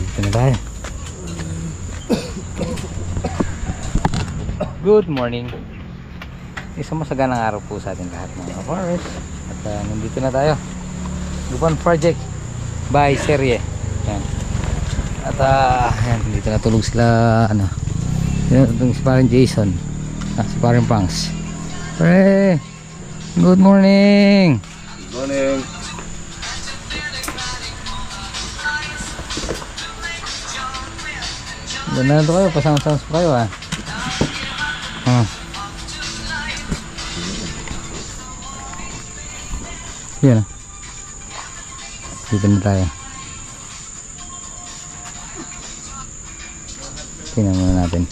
Dito na tayo. Good morning. Isang masaganang araw po sa ating lahat mga forest. At nandito na tayo. Lupon Project by Serye. Yan. At yan, dito na tulog sila ano. Dito si parang Jason. Si parang Pangs. Pre! Good morning! Good morning! Ganda na ito kayo, pasama-sama pa kayo Yan dito na tayo. Tingnan muna natin.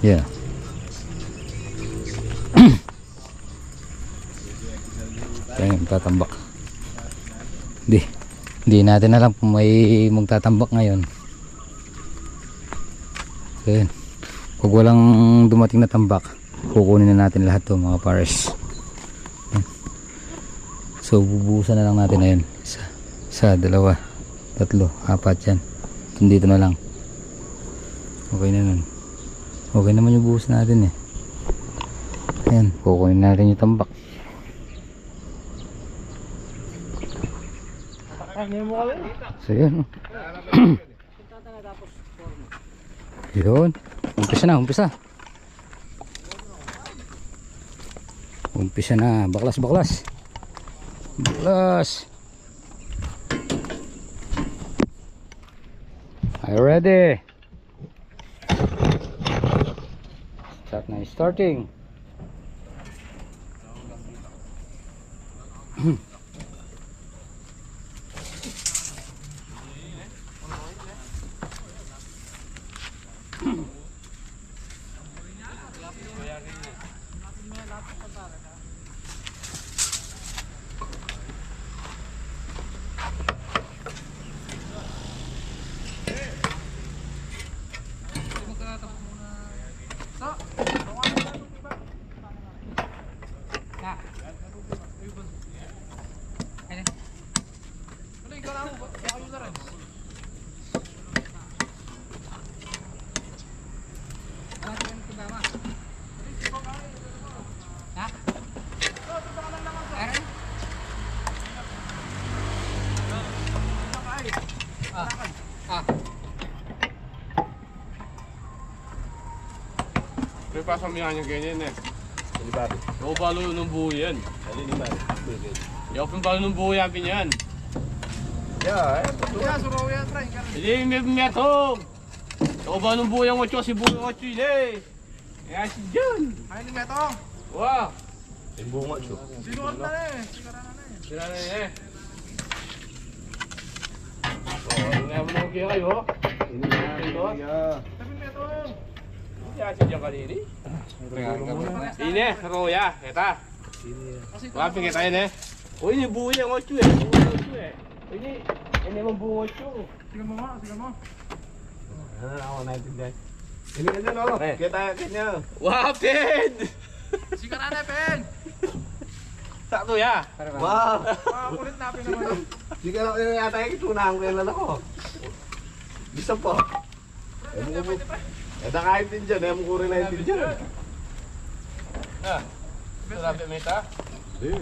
Yeah. Ayun, tatambak. Hindi natin alam kung may magtatambak ngayon. Ayun. Kung walang dumating na tambak, kukunin na natin lahat to mga pares. So bubuhusan na lang natin ayun. Isa, dalawa, tatlo, apat yan. Dito na lang. Okay na nun. Okay naman yung buhos natin eh. Ayan, kukunin natin yung tambak. So yun. Yun. Umpisa na, umpisa. Umpisa na. Baklas, baklas. Baklas. Are you ready? Start na, starting. May pasamihan yung ganyan eh. Alibari. Yung balo ng buho yan. Alibari. Yung balo ng buho yan yan. Yeah, suraw yan, Frank. Hindi, may metong. Yung balo ng buho yan, si buho yung 8 eh. Kaya si John. Ay, ni metong. Wow. Yung buho nga, John. Sinuot na eh. Sira na eh. Hindi na mo nang kaya kayo. Hindi na. Sabi metong. Kasi diyan kanini. Ini roya, kita. Wapi kita ini? Oh ini buo yang 8 eh. Ini membuo 8. Sige mo. Ako naintindihan. Ini aja no. Kita kanya. Wapin. Sigara na pen. Satu ya. Wow. Kulit napin naman. Sigara ko yata tunahan ko yan ako. Bisa po. Ada nakaintindihan, ayaw mo ko rin nakaintindihan. Sarapit mo ito? Hindi.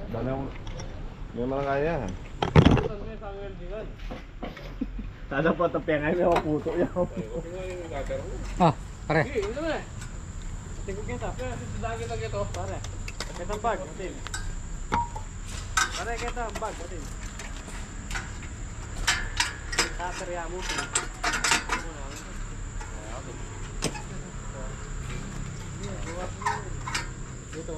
Dala mo. Hindi mo lang kaya. Sada po ito pengay, may maputo yan. Pare. Hindi mo eh. Tingkog kita. Lagi lang ito. Pare. Kita ang bag. Pare, kita ang bag. Katerya mo. Dito.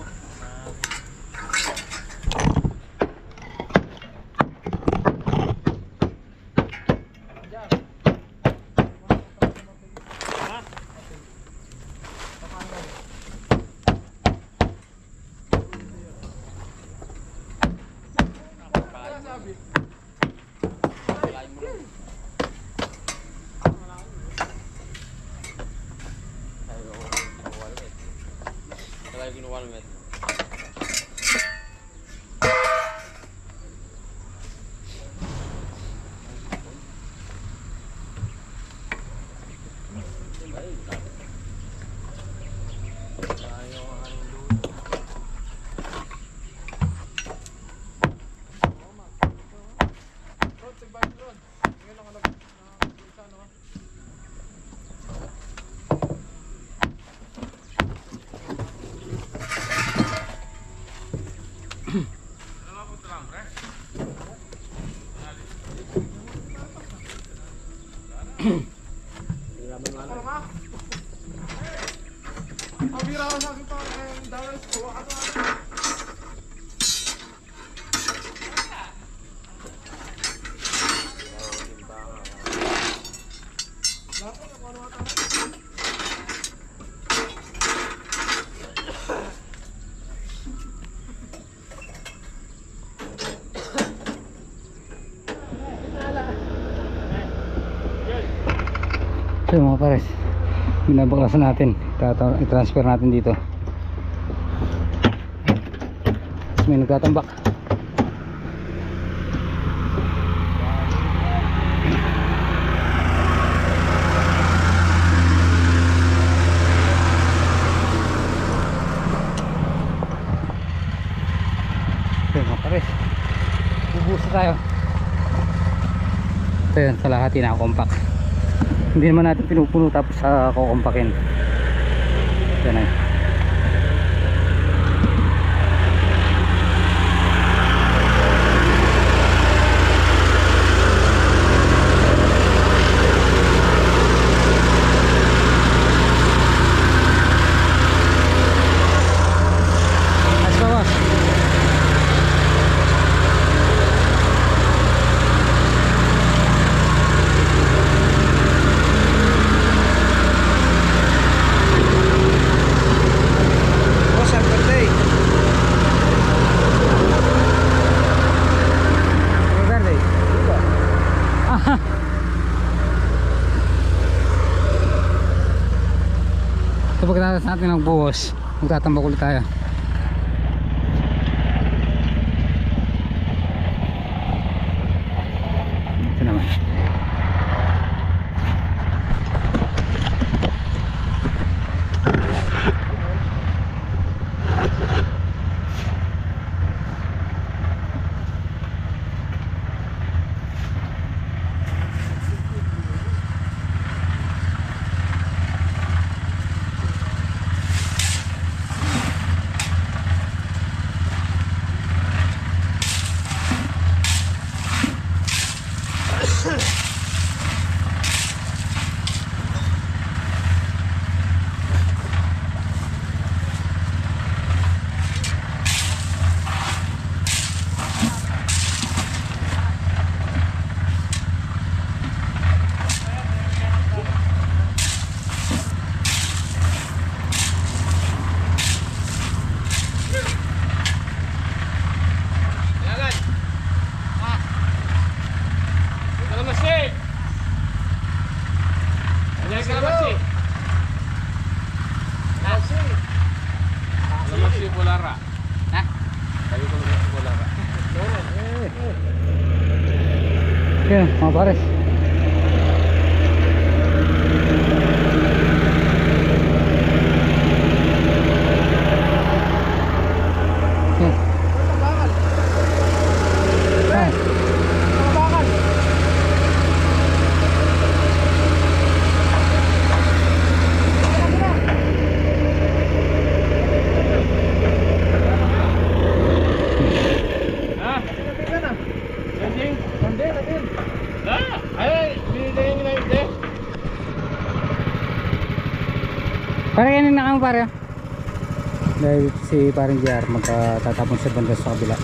Lagi ginawa namin. So mga pares, binabaklasan natin, i-transfer natin dito. Tapos may nagtatambak. So mga pares, bubusa tayo. Ito yun, kalahati na compact. Hindi naman natin pinupuno tapos kukompakin. Yan ay. Ayos ba, boss? So pagkatapos natin ng buhos, magtatambak ulit tayo. Ito naman. Yan mga pares. Para kanin na kang pare. Dahil si parang JR magtatapon sa banda sa kabila.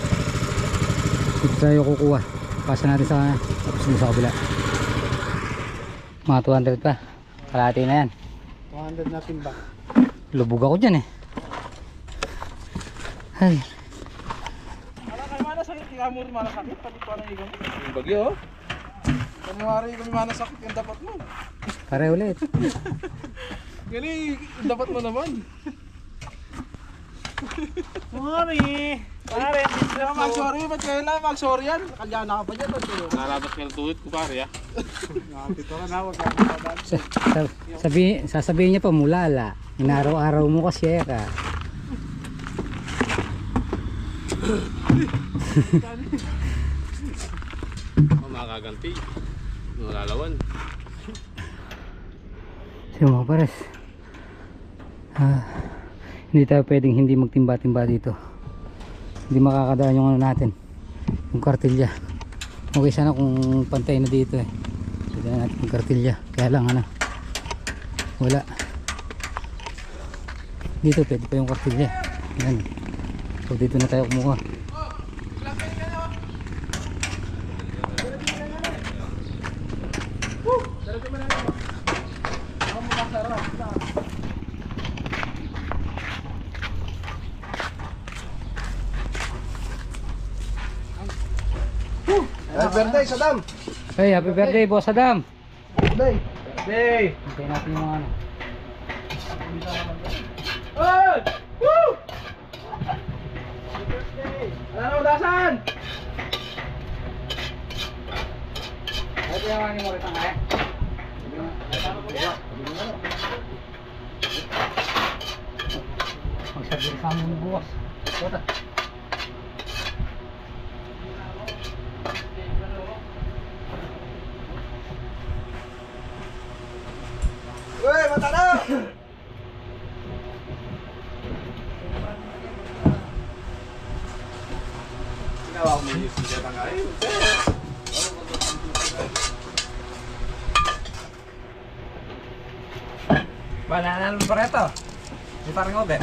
Dito tayo kukuha. Pasa natin sa tapos dito sa kabila. Mga 200 pa. Kalahati na yan. 200 natin ba? Lubog ako dyan eh. Ay. Wala kayo manasakit. Kaya mo rin manasakit. Pati pa na ikan. Yung bagyo, oh. Kaniwari kami manasakit. Yung dapat mo. Pare ulit. Gani, yung dapat mo naman. Mami! Pare, mag-sorry. Ba't kayo lang mag-sorry yan? Kalyana ka pa dyan. Nalabas ka ng tuhit ko pare, ah. Dito ka na. Huwag ka na. Sasabihin niya pa mulala. Inaraw-araw mo kasi ka. Makaganti. Malalawan. So mga pares, hindi tayo pwedeng hindi magtimba-timba dito. Hindi makakadaan yung ano natin, yung kartilya. Okay sana kung pantay na dito eh. Pwede na natin yung kartilya. Kaya lang ano, wala. Dito pwede pa yung kartilya. Yan. So dito na tayo kumuha. Happy birthday, Saddam! Hey, happy birthday, Boss Adam! Birthday! Birthday! Hintay natin yung ano. Hey! Woo! Ano na udasan? Ito yung ano mo rin kaya? Magsabi sa amin bukas. Ito. Uy, mata na! Ginawa ko mo yung siya nga eh. Banana naman pa rito. May parang obe.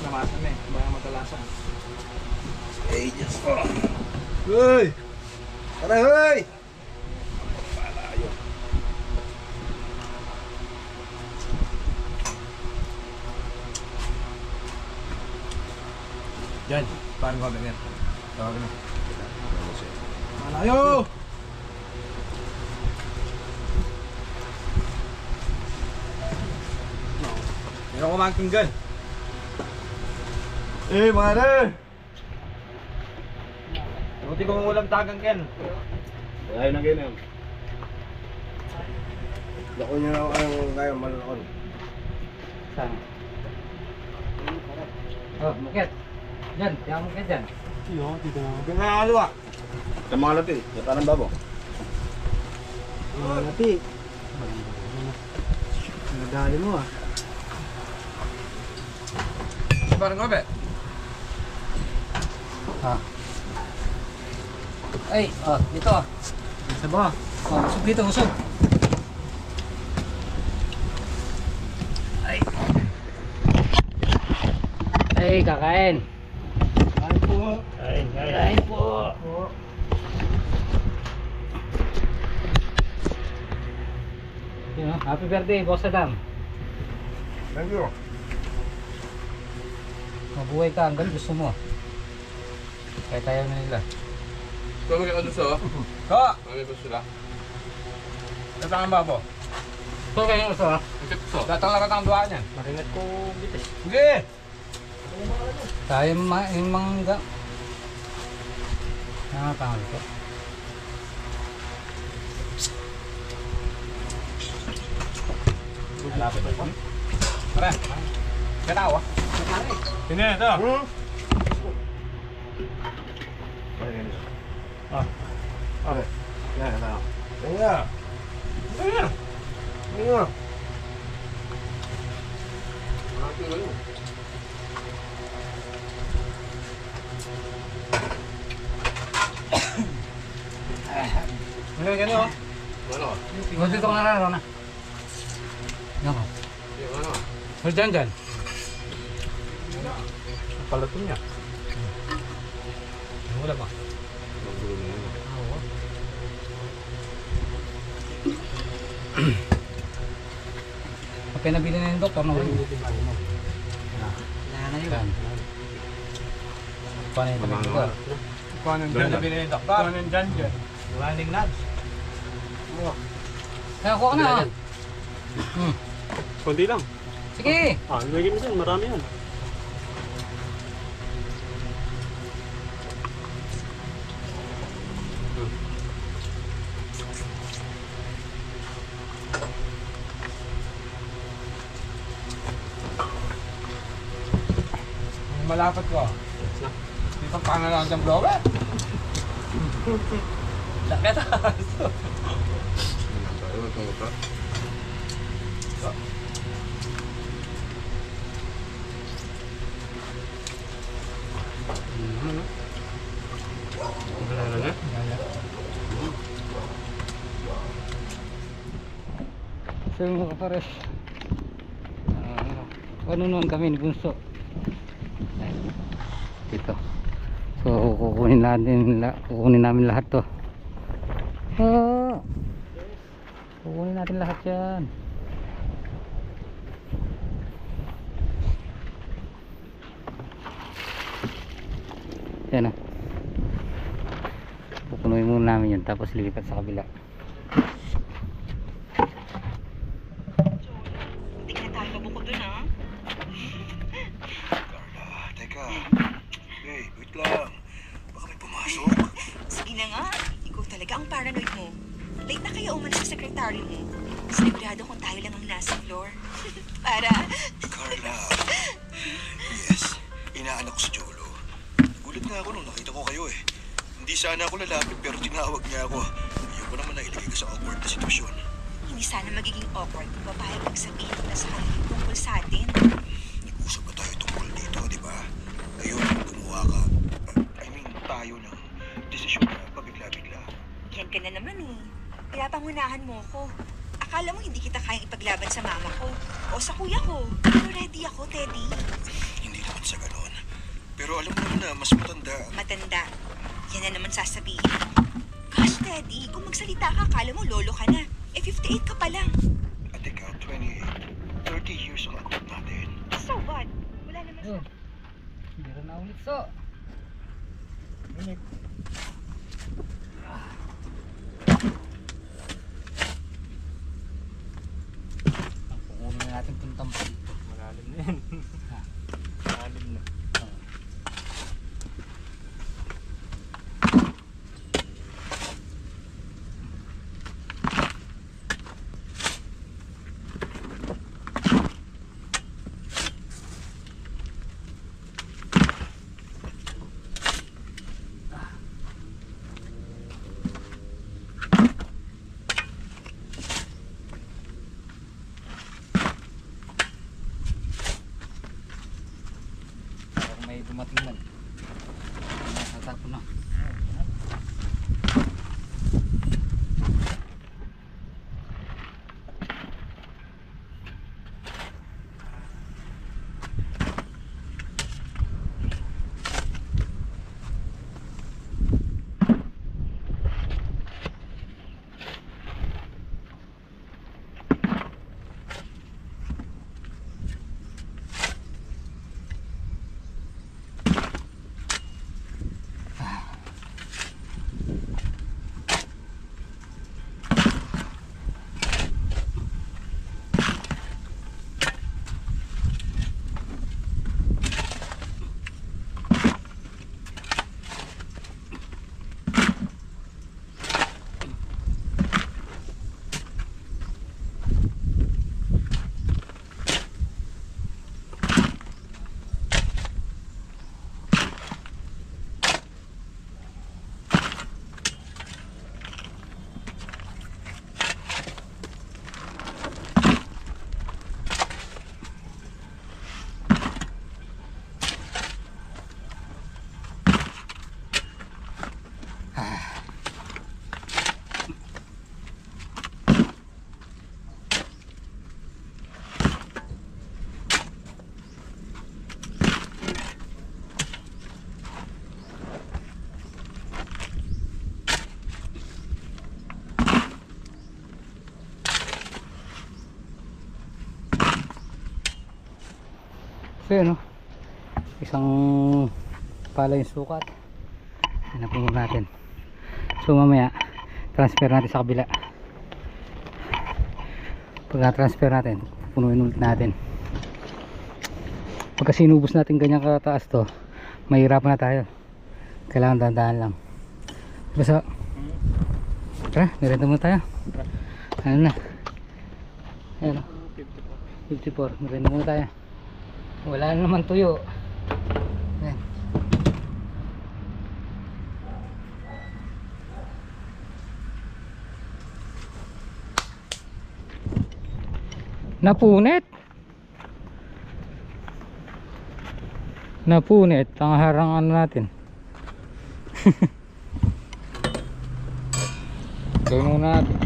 Namasan eh, baka matalasan. Hey, Diyos ko! Hoy! Tara, hoy! Palayo. Diyan, parang ko ganyan. Tawag na. Palayo! Meron ko mga kinggan. Eh, mana? Buti kong ulam tagang Ken. Ayaw na ganyan. Lako niya ako ang kaya malakon. Saan? Oh, mukit. Diyan, yung mukit dyan. Iyo, dito na. Ganang alwa. Sa mga lati, sa tanang babo. Nati. Nadali mo ah. Parang nga ba? Ah. Ay, oh, dito ah. Isa ba? Oh, usog dito, usog. Ay. Ay, kakain. Kain po. Kakain po. Yun, oh, happy birthday, Boss Adam. Thank you. Mabuhay ka hanggang gusto mo. Kaya tayo na nila. Kung may ano sa? Ko! May ba sila? Datang ang babo. So, kayo gusto ha? Ang sa? Datang lang ang duwa niyan. Maringat ko bitis. Sige! Tayo yung mangga. Pangal ko. Malapit ba? Tara. Ganawa. Sino ito? Yan, ito. Yan. Yan. Yan. Ano? Ganyan, Ano? Huwag dito ka nararo na. Yan ko. Yung ano? Huwag dyan dyan. Palato niya. Wala ba? Pag nabili na yung doktor, no? Wala na yun. Paano yung tabi doktor? Paano dyan na binili ng doktor? Paano dyan dyan? Running nuts. Kaya kuha ka na ha. Kunti lang. Sige! Ah, lagyan mo dyan. Marami yan. Malapit ko. Dito pa na lang ang blower. Sakit ah. So mga kapares, panunuan kami ni Bunso dito. So kukunin namin lahat to. Kukunin natin lahat yan. Yan ah. Pupunuin muna namin yun, tapos lilipat sa kabila. Hindi ka na tayo mabukod dun, ha? Carla, teka. Hey, wait lang. Baka may pumasok. Sige na nga. Ikaw talaga ang paranoid mo. Late na kaya umalis sa sekretary mo. Sigurado kung tayo lang ang nasa floor. Para... Carla. Yes, inaanak ko si Jolo. Gulat nga ako nung nakita ko kayo eh. Hindi sana ako lalapit pero tinawag niya ako. Ayoko naman na ilagay ka sa awkward na sitwasyon. hindi sana magiging awkward kung papayag magsabihin mo na sa kanila tungkol sa atin. Nag-usap na tayo tungkol dito, di ba? Ngayon, gumawa ka. Tayo ng desisyon na pabigla-bigla. Yan ka na naman eh. Kaya pangunahan mo ko. Akala mo hindi kita kayang ipaglaban sa mama ko o sa kuya ko. Pero ready ako, Teddy. Hindi naman sa ganon. Pero alam mo naman na mas matanda. Matanda. Yan na naman sasabihin. Gosh, Teddy, kung magsalita ka, akala mo lolo ka na. Eh, 58 ka pa lang. At ikaw, 28. 30 years ang agad natin. So what? Wala naman sa... Bira na ulit so. Init. Pukunin na natin itong tampal. Malalim na yan. Malalim na. Parang may dumating man. Nasasapon na. So yun, no? Isang pala yung sukat. Hanapin muna natin. So mamaya transfer natin sa kabila. Pagka transfer natin, punuin ulit natin. Pagka sinubos natin ganyan kataas to, mahirapan na tayo. Kailangan dahan-dahan lang. Basta tara, nirenta muna tayo. Ano na, ayun, 54, nirenta muna tayo. Wala na naman tuyo. Ayan. Napunit. Napunit ang harangan natin. Gawin muna natin.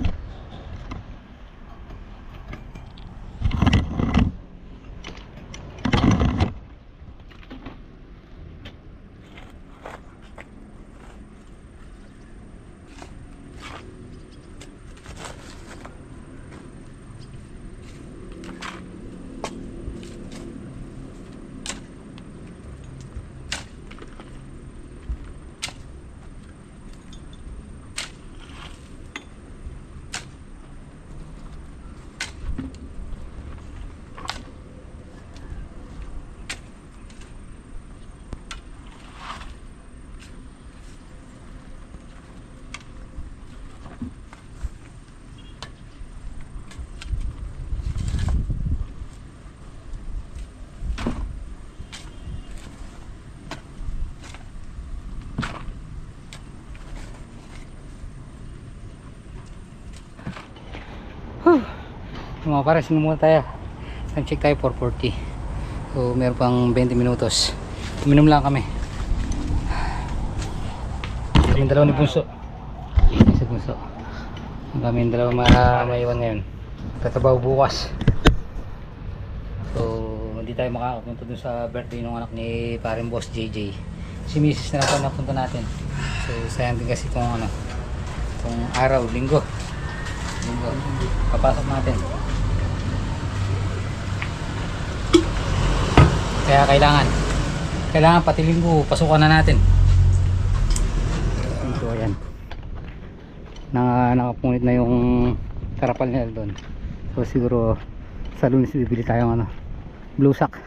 Mga pares, muna tayo. Time check tayo 4:40. So meron pang 20 minutos. Uminom lang kami. Kami dalawa ni Bunso. Si Bunso. Kami dalawa maiwan ngayon. Tatabaw bukas. So hindi tayo makakapunta dun sa birthday ng anak ni paring boss JJ. Si Mrs. na lang pa napunta natin. So sayang din kasi itong ano, itong araw, linggo. Papasok natin. Kaya kailangan pati linggo pasukan na natin. So ayan, nakapunit na yung karapal nila doon. So siguro sa Lunes bibili tayong ano, blue sack.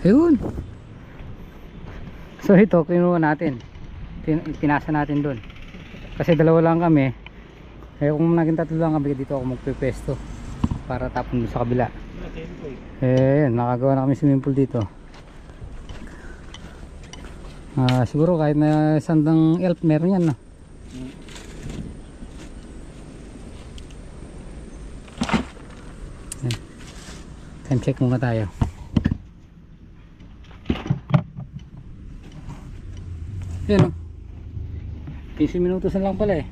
Ayun. So ito kinuha natin, pinasa natin doon kasi dalawa lang kami. Kung naging tatlo lang kami, dito ako magpepesto para tapon doon sa kabila. Nakagawa na kami swimming pool dito. Siguro kahit na sandang elf meron yan, no? Time check muna tayo. Yan, 15 minutos na lang pala eh.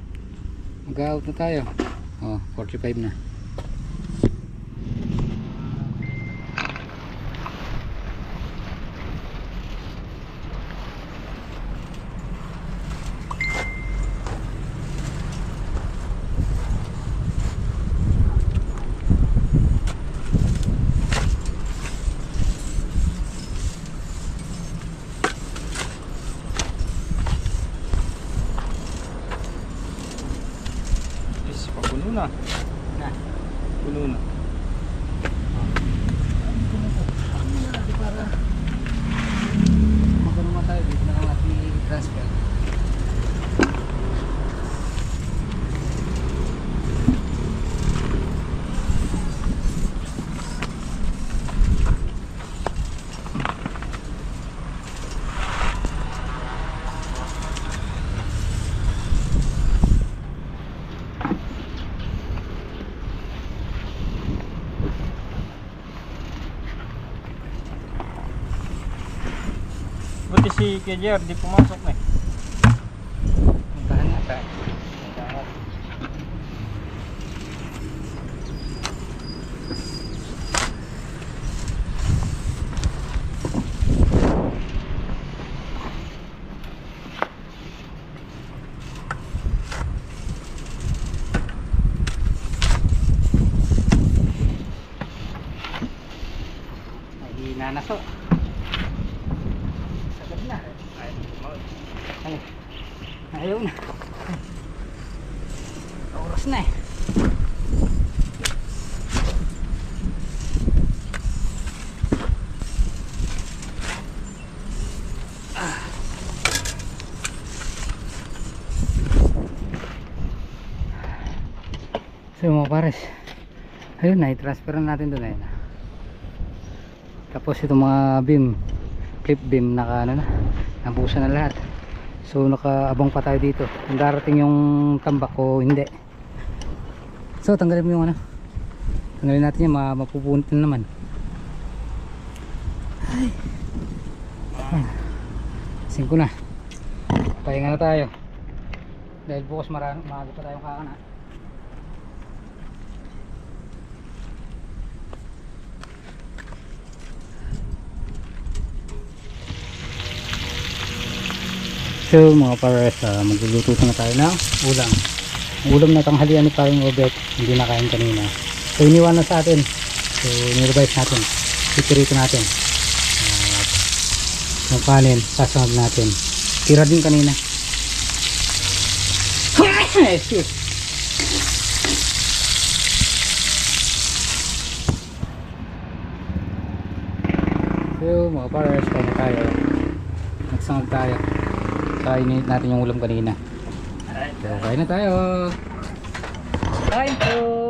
Mag-out na tayo. 45 na. Puno na. Magano nga tayo, dito na lang natin i-transfer. Buti si Kejer di pumasok na eh. Puntahan natin. Ay, nanaso. Ayaw na. Oras na eh. So mga pares, ayun na, i-transfer natin doon ayun. Tapos itong mga beam, clip beam, naka ano na, nabusa na lahat. So nakaabang pa tayo dito kung darating yung tambak o hindi. So tanggalin mo yung ano, tanggalin natin yung mapupunit na naman. Ay, 5 na, pahinga na tayo dahil bukas maaga pa tayong kakana. So mga pares, magluluto na tayo ng ulam. Ulam na tanghalian ni paring Obet, hindi nakain kanina. So iniwan na sa atin. So nirevise natin, pitirito natin. Yung kanin, sasangag natin. Tira din kanina. Excuse. So mga pares, kain na tayo. Nagsangag tayo. Kainin natin yung ulam kanina. So, kain na tayo. Kain po.